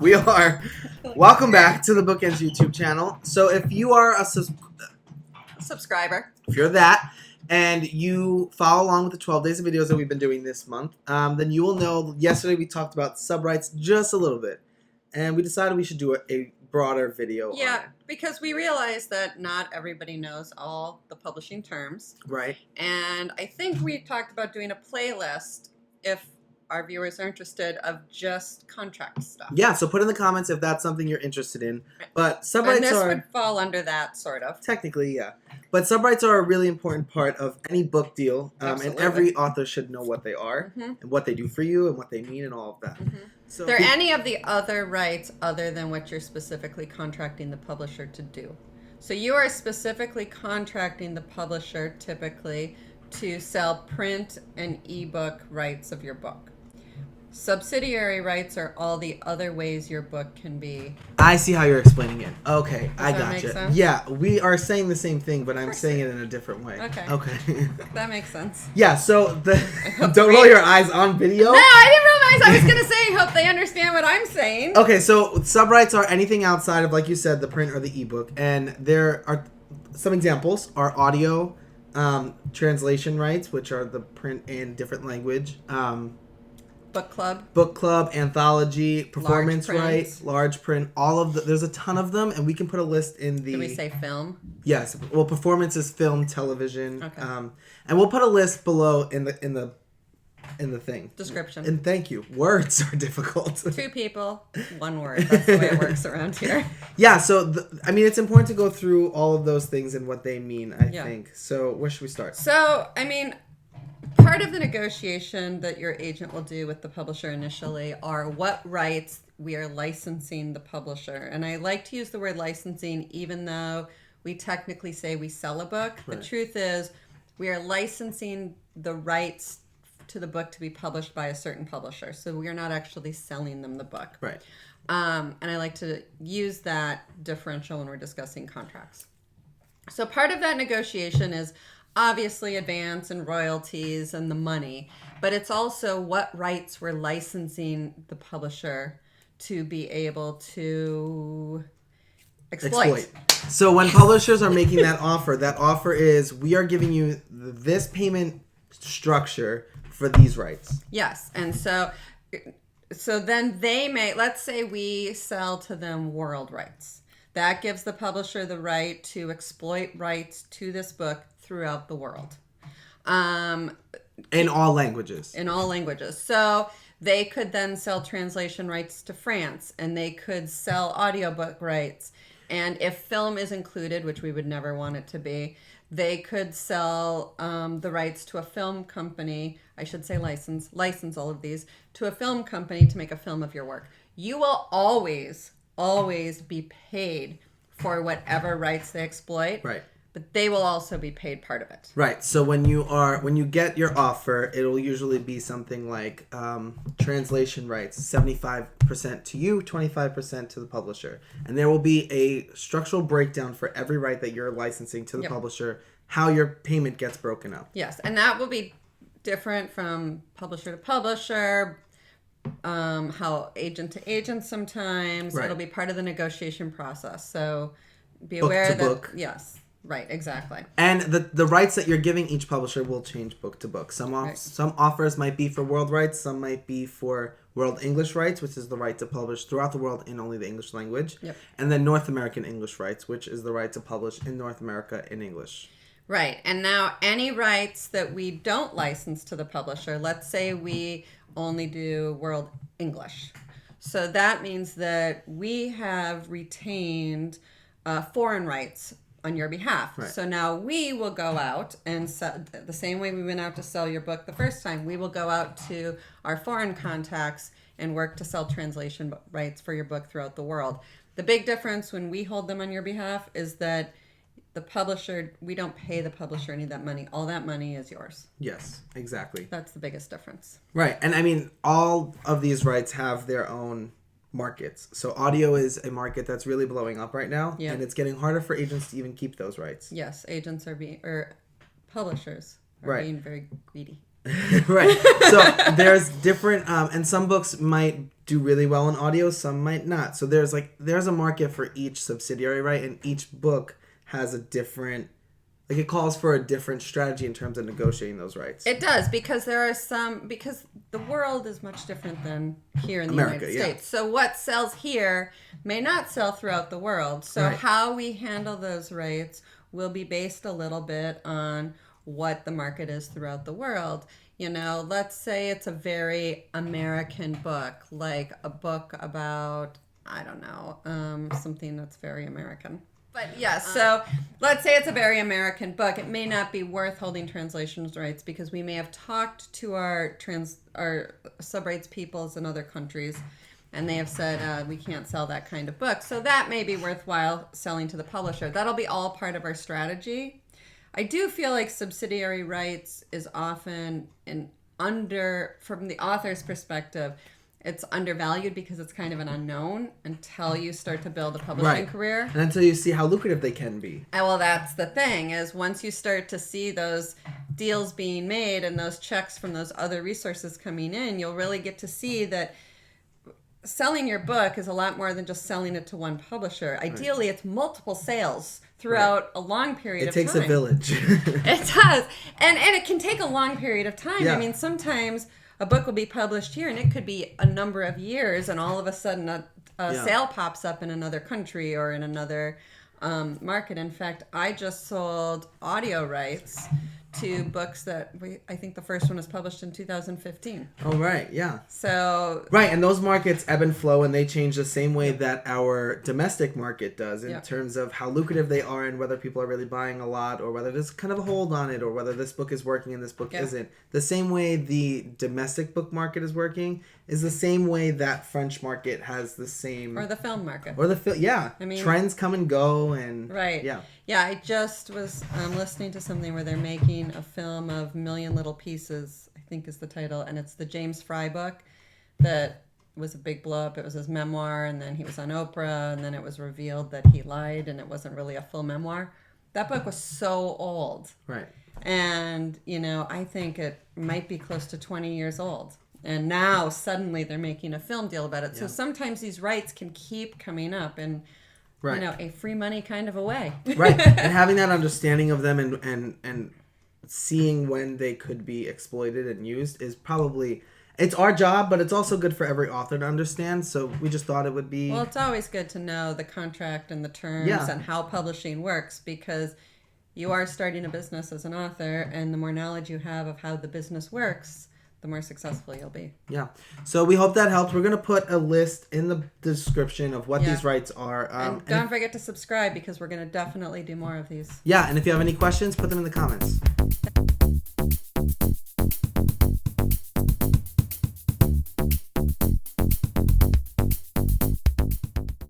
We are. Welcome back to the BookEnds YouTube channel. So if you are a subscriber, if you're that, and you follow along with the 12 days of videos that we've been doing this month, then you will know yesterday we talked about sub-rights just a little bit. And we decided we should do a broader video on it. Because we realized that not everybody knows all the publishing terms. Right. And I think we talked about doing a playlist if our viewers are interested of just contract stuff. Yeah, so put in the comments if that's something you're interested in. But sub-rights would fall under that, sort of. Technically, yeah. But sub-rights are a really important part of any book deal. And every author should know what they are and what they do for you and what they mean and all of that. So there are any of the other rights other than what you're specifically contracting the publisher to do. So you are specifically contracting the publisher typically to sell print and ebook rights of your book. Subsidiary rights are all the other ways your book can be. I see how you're explaining it. Okay, I gotcha. Yeah, we are saying the same thing, but I'm saying it in a different way. Okay. That makes sense. Yeah, so don't roll your eyes on video. No, I didn't realize. I was going to say, hope they understand what I'm saying. Okay, so sub-rights are anything outside of, like you said, the print or the ebook. And there are some examples are audio, translation rights, which are the print in different language. Book club, anthology, performance rights, large print, all of there's a ton of them, and we can put a list in the... Can we say film? Yes. Well, performance is film, television. Okay. And we'll put a list below in the thing. Description. And thank you. Words are difficult. 2 people, 1 word. That's the way it works around here. Yeah, so, it's important to go through all of those things and what they mean, I think. So, where should we start? So, part of the negotiation that your agent will do with the publisher initially are what rights we are licensing the publisher. And I like to use the word licensing even though we technically say we sell a book. Right. The truth is we are licensing the rights to the book to be published by a certain publisher. So we are not actually selling them the book. Right. And I like to use that differential when we're discussing contracts. So part of that negotiation is obviously advance and royalties and the money, but it's also what rights we're licensing the publisher to be able to exploit. So when publishers are making that offer is we are giving you this payment structure for these rights. Yes. And so then they may, let's say we sell to them world rights. That gives the publisher the right to exploit rights to this book throughout the world. In all languages. In all languages. So they could then sell translation rights to France, and they could sell audiobook rights. And if film is included, which we would never want it to be, they could sell the rights to a film company, I should say license all of these, to a film company to make a film of your work. You will always be paid for whatever rights they exploit. Right. But they will also be paid part of it. Right. So when you get your offer, it'll usually be something like translation rights, 75% to you, 25% to the publisher. And there will be a structural breakdown for every right that you're licensing to the publisher, how your payment gets broken up. Yes. And that will be different from publisher to publisher, how agent to agent sometimes. Right. It'll be part of the negotiation process. So be aware that... Book. Yes. Right, exactly. And the rights that you're giving each publisher will change book to book. Some offers might be for world rights, some might be for world English rights, which is the right to publish throughout the world in only the English language. Yep. And then North American English rights, which is the right to publish in North America in English. Right. And now any rights that we don't license to the publisher, let's say we only do world English. So that means that we have retained foreign rights on your behalf. Right. So now we will go out and sell, the same way we went out to sell your book the first time, we will go out to our foreign contacts and work to sell translation rights for your book throughout the world. The big difference when we hold them on your behalf is that the publisher, we don't pay the publisher any of that money. All that money is yours. Yes, exactly. That's the biggest difference. Right. And all of these rights have their own markets. So audio is a market that's really blowing up right now, and it's getting harder for agents to even keep those rights. Yes, agents are publishers are being very greedy. Right. So there's different, and some books might do really well in audio, some might not. So there's a market for each subsidiary, right? And each book has a different, like, it calls for a different strategy in terms of negotiating those rights. It does, because because the world is much different than here in the America, United States. So what sells here may not sell throughout the world. So Right. how we handle those rights will be based a little bit on what the market is throughout the world. You know, let's say it's a very American book, like a book about, I don't know, something that's very American. But yeah, so let's say it's a very American book. It may not be worth holding translations rights because we may have talked to our sub-rights peoples in other countries, and they have said we can't sell that kind of book. So that may be worthwhile selling to the publisher. That'll be all part of our strategy. I do feel like subsidiary rights is often from the author's perspective, it's undervalued because it's kind of an unknown until you start to build a publishing career. And until you see how lucrative they can be. And well, that's the thing, is once you start to see those deals being made and those checks from those other resources coming in, you'll really get to see that selling your book is a lot more than just selling it to one publisher. Ideally, it's multiple sales throughout a long period of time. It takes a village. It does. And it can take a long period of time. Yeah. I mean, sometimes a book will be published here and it could be a number of years, and all of a sudden a sale pops up in another country or in another market. In fact, I just sold audio rights to books that I think the first one was published in 2015. Oh, right, yeah. So... Right, and those markets ebb and flow, and they change the same way that our domestic market does in terms of how lucrative they are and whether people are really buying a lot or whether there's kind of a hold on it or whether this book is working and this book isn't. The same way the domestic book market is working is the same way that French market has the same... Or the film market. Or the I mean, trends come and go and... Right. Yeah. Yeah, I just was listening to something where they're making a film of Million Little Pieces, I think is the title, and it's the James Fry book that was a big blow up. It was his memoir, and then he was on Oprah, and then it was revealed that he lied, and it wasn't really a full memoir. That book was so old. Right. And, you know, I think it might be close to 20 years old. And now, suddenly, they're making a film deal about it. Yeah. So sometimes these rights can keep coming up in... Right. You know, a free money kind of a way. Right. And having that understanding of them and seeing when they could be exploited and used is probably... It's our job, but it's also good for every author to understand. So we just thought it would be... Well, it's always good to know the contract and the terms and how publishing works, because you are starting a business as an author, and the more knowledge you have of how the business works, the more successful you'll be. Yeah. So we hope that helps. We're going to put a list in the description of what these rights are. And don't forget to subscribe, because we're going to definitely do more of these. Yeah, and if you have any questions, put them in the comments.